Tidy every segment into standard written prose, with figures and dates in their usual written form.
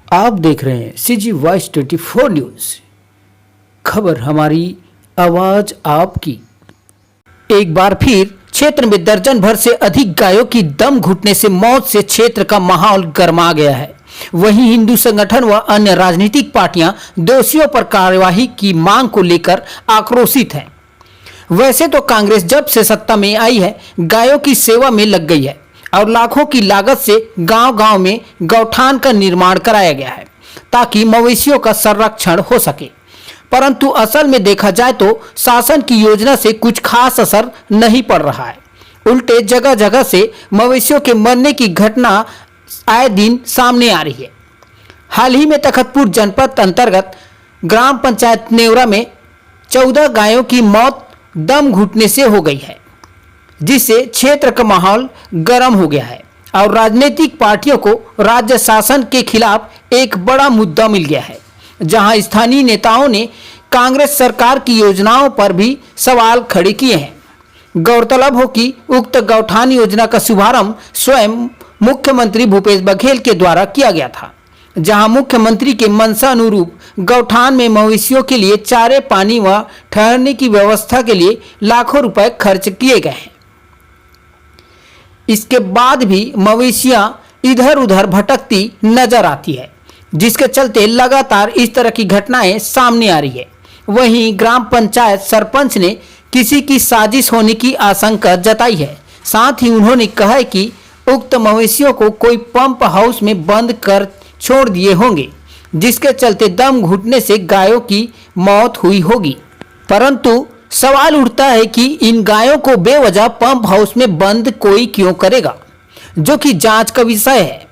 आप देख रहे हैं CG Voice 24 न्यूज। खबर हमारी, आवाज आपकी। एक बार फिर क्षेत्र में दर्जन भर से अधिक गायों की दम घुटने से मौत से क्षेत्र का माहौल गर्मा गया है। वहीं हिंदू संगठन व अन्य राजनीतिक पार्टियां दोषियों पर कार्यवाही की मांग को लेकर आक्रोशित हैं। वैसे तो कांग्रेस जब से सत्ता में आई है गायों की सेवा में लग गई है और लाखों की लागत से गांव-गांव में गौठान का निर्माण कराया गया है ताकि मवेशियों का संरक्षण हो सके। परंतु असल में देखा जाए तो शासन की योजना से कुछ खास असर नहीं पड़ रहा है। उल्टे जगह जगह से मवेशियों के मरने की घटना आए दिन सामने आ रही है। हाल ही में तखतपुर जनपद अंतर्गत ग्राम पंचायत नेवरा में 14 गायों की मौत दम घुटने से हो गई है, जिससे क्षेत्र का माहौल गर्म हो गया है और राजनीतिक पार्टियों को राज्य शासन के खिलाफ एक बड़ा मुद्दा मिल गया है, जहां स्थानीय नेताओं ने कांग्रेस सरकार की योजनाओं पर भी सवाल खड़े किए हैं। गौरतलब हो कि उक्त गौठान योजना का शुभारंभ स्वयं मुख्यमंत्री भूपेश बघेल के द्वारा किया गया था, जहां मुख्यमंत्री के मंशा अनुरूप गौठान में मवेशियों के लिए चारे, पानी व ठहरने की व्यवस्था के लिए लाखों रुपए खर्च किए गए हैं। इसके बाद भी मवेशियां इधर उधर भटकती नजर आती है, जिसके चलते लगातार इस तरह की घटनाएं सामने आ रही है। वहीं ग्राम पंचायत सरपंच ने किसी की साजिश होने की आशंका जताई है। साथ ही उन्होंने कहा है कि उक्त मवेशियों को कोई पंप हाउस में बंद कर छोड़ दिए होंगे, जिसके चलते दम घुटने से गायों की मौत हुई होगी। परंतु सवाल उठता है कि इन गायों को बेवजह पंप हाउस में बंद कोई क्यों करेगा, जो कि जांच का विषय है।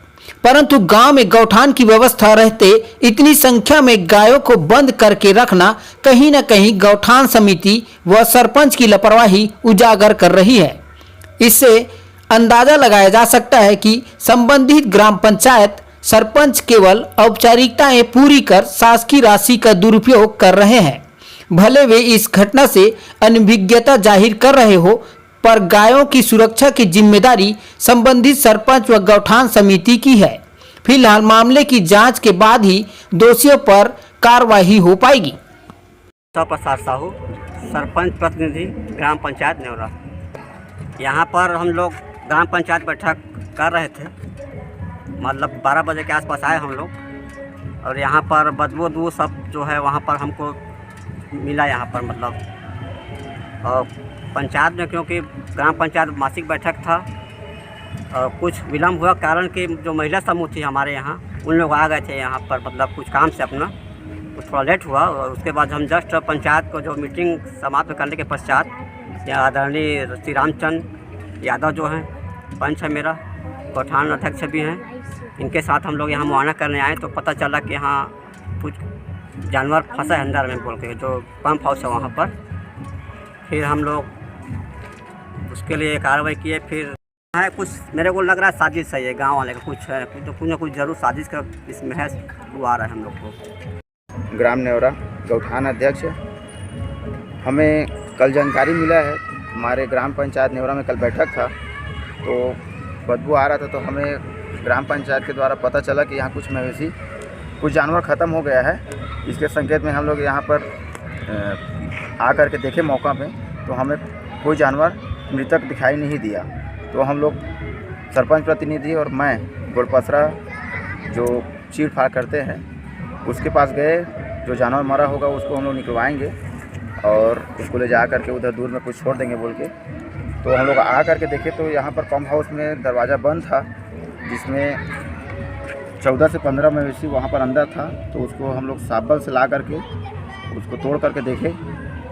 परंतु गांव में गौठान की व्यवस्था रहते इतनी संख्या में गायों को बंद करके रखना कहीं न कहीं गौठान समिति व सरपंच की लापरवाही उजागर कर रही है। इससे अंदाजा लगाया जा सकता है कि संबंधित ग्राम पंचायत सरपंच केवल औपचारिकताएं पूरी कर शासकीय राशि का दुरुपयोग कर रहे हैं। भले वे इस घटना से अनभिज्ञता जाहिर कर रहे हो, पर गायों की सुरक्षा की जिम्मेदारी संबंधित सरपंच व गौठान समिति की है। फिलहाल मामले की जांच के बाद ही दोषियों पर कार्रवाई हो पाएगी। प्रसाद साहू, सरपंच प्रतिनिधि ग्राम पंचायत नेवरा। यहाँ पर हम लोग ग्राम पंचायत बैठक कर रहे थे, मतलब 12 बजे के आसपास आए हम लोग, और यहाँ पर बदबू सब जो है वहाँ पर हमको मिला यहाँ पर, मतलब और पंचायत में, क्योंकि ग्राम पंचायत मासिक बैठक था और कुछ विलम्ब हुआ, कारण कि जो महिला समूह थी हमारे यहाँ उन लोग आ गए थे यहाँ पर, मतलब कुछ काम से अपना, कुछ थोड़ा लेट हुआ। और उसके बाद हम जस्ट पंचायत को जो मीटिंग समाप्त करने के पश्चात यहाँ आदरणीय श्री रामचंद्र यादव जो हैं, पंच है मेरा, गौठान अध्यक्ष भी हैं, इनके साथ हम लोग यहाँ मुआयना करने आए तो पता चला कि यहाँ कुछ जानवर फंसा है अंदर में बोल के, जो पंप हाउस है वहाँ पर। फिर हम लोग उसके लिए कार्रवाई किए। फिर है कुछ मेरे को लग रहा है साजिश है, ये गांव वाले का कुछ है, कुछ ना कुछ जरूर साजिश का इसमें है, वो आ रहा है हम लोग को। ग्राम नेवरा गौठान अध्यक्ष है। हमें कल जानकारी मिला है, हमारे ग्राम पंचायत नेवरा में कल बैठक था तो बदबू आ रहा था, तो हमें ग्राम पंचायत के द्वारा पता चला कि यहाँ कुछ मवेशी, कुछ जानवर ख़त्म हो गया है। इसके संकेत में हम लोग यहाँ पर आकर के देखे मौका पे, तो हमें कोई जानवर मृतक दिखाई नहीं दिया। तो हम लोग सरपंच प्रतिनिधि और मैं गोलपसरा जो चीड़ फाड़ करते हैं उसके पास गए, जो जानवर मरा होगा उसको हम लोग निकलवाएंगे और उसको ले जा करके उधर दूर में कुछ छोड़ देंगे बोल के। तो हम लोग आ करके देखे तो यहाँ पर पंप हाउस में दरवाज़ा बंद था, जिसमें 14 से 15 मवेशी वहाँ पर अंदर था। तो उसको हम लोग साबल से ला करके उसको तोड़ करके देखे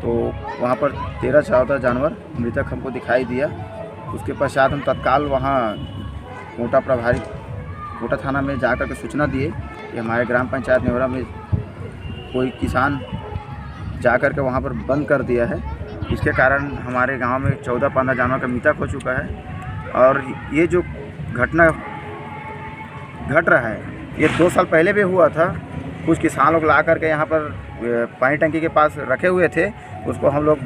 तो वहाँ पर 13-14 जानवर मृतक हमको दिखाई दिया। उसके पश्चात हम तत्काल वहाँ कोटा प्रभारी कोटा थाना में जा कर के सूचना दिए कि हमारे ग्राम पंचायत नेवरा में कोई किसान जा कर के वहाँ पर बंद कर दिया है। इसके कारण हमारे गांव में 14-15 जानवर का मृतक हो चुका है। और ये जो घटना घट रहा है ये 2 साल पहले भी हुआ था। कुछ किसान लोग ला करके यहाँ पर पानी टंकी के पास रखे हुए थे, उसको हम लोग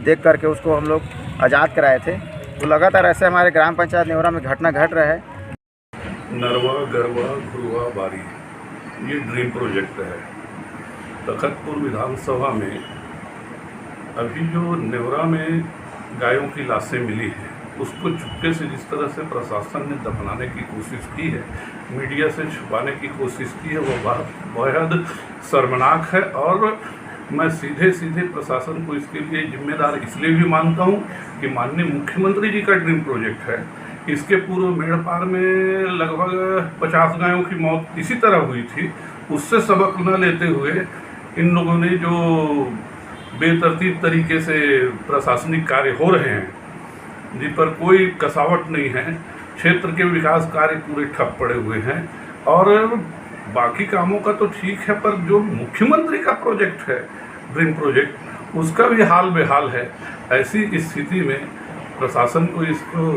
देख करके उसको हम लोग आज़ाद कराए थे। तो लगातार ऐसे हमारे ग्राम पंचायत नेवरा में घटना घट रहा है। नरवा, गरवा, घुरवा, बारी ये ड्रीम प्रोजेक्ट है। तखतपुर विधानसभा में अभी जो नेवरा में गायों की लाशें मिली हैं, उसको चुपके से जिस तरह से प्रशासन ने दफनाने की कोशिश की है, मीडिया से छुपाने की कोशिश की है, वो बात बेहद शर्मनाक है। और मैं सीधे सीधे प्रशासन को इसके लिए जिम्मेदार इसलिए भी मानता हूँ कि माननीय मुख्यमंत्री जी का ड्रीम प्रोजेक्ट है। इसके पूर्व मेढ़पार में लगभग 50 गायों की मौत इसी तरह हुई थी। उससे सबक न लेते हुए इन लोगों ने जो बेतरतीब तरीके से प्रशासनिक कार्य हो रहे हैं, जिन पर कोई कसावट नहीं है, क्षेत्र के विकास कार्य पूरे ठप पड़े हुए हैं। और बाकी कामों का तो ठीक है, पर जो मुख्यमंत्री का प्रोजेक्ट है ड्रीम प्रोजेक्ट, उसका भी हाल बेहाल है। ऐसी स्थिति में प्रशासन को इसको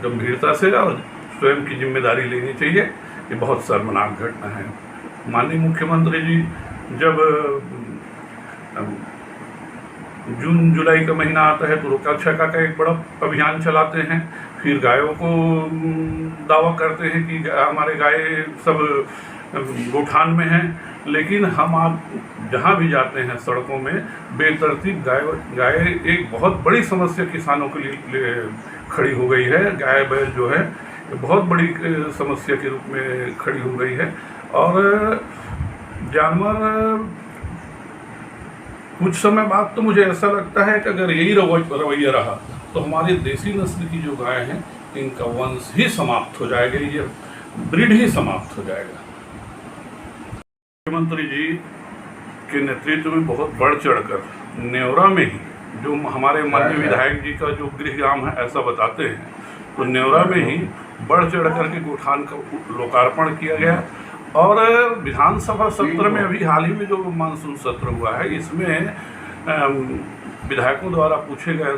गंभीरता से और स्वयं की जिम्मेदारी लेनी चाहिए। ये बहुत शर्मनाक घटना है। माननीय मुख्यमंत्री जी जब जून जुलाई का महीना आता है तो रोका छक्का का एक बड़ा अभियान चलाते हैं, फिर गायों को दावा करते हैं कि हमारे गाय सब गोठान में हैं, लेकिन हम आप जहाँ भी जाते हैं सड़कों में बेतरतीब गाय एक बहुत बड़ी समस्या किसानों के लिए खड़ी हो गई है। गाय बैल जो है बहुत बड़ी समस्या के रूप में खड़ी हो गई है। और जानवर कुछ समय बाद तो मुझे ऐसा लगता है कि अगर यही रवैया रहा तो हमारी देसी नस्ल की जो गाय हैं, इनका वंश ही समाप्त हो जाएगा, ये ब्रीड ही समाप्त हो जाएगा। मुख्यमंत्री जी के नेतृत्व में बहुत बढ़ चढ़कर नेवरा में ही, जो हमारे माननीय विधायक जी का जो गृह ग्राम है ऐसा बताते हैं, तो नेवरा में ही बढ़ चढ़कर के गोठान का लोकार्पण किया गया। और विधानसभा सत्र में अभी हाल ही में जो मानसून सत्र हुआ है, इसमें विधायकों द्वारा पूछे गए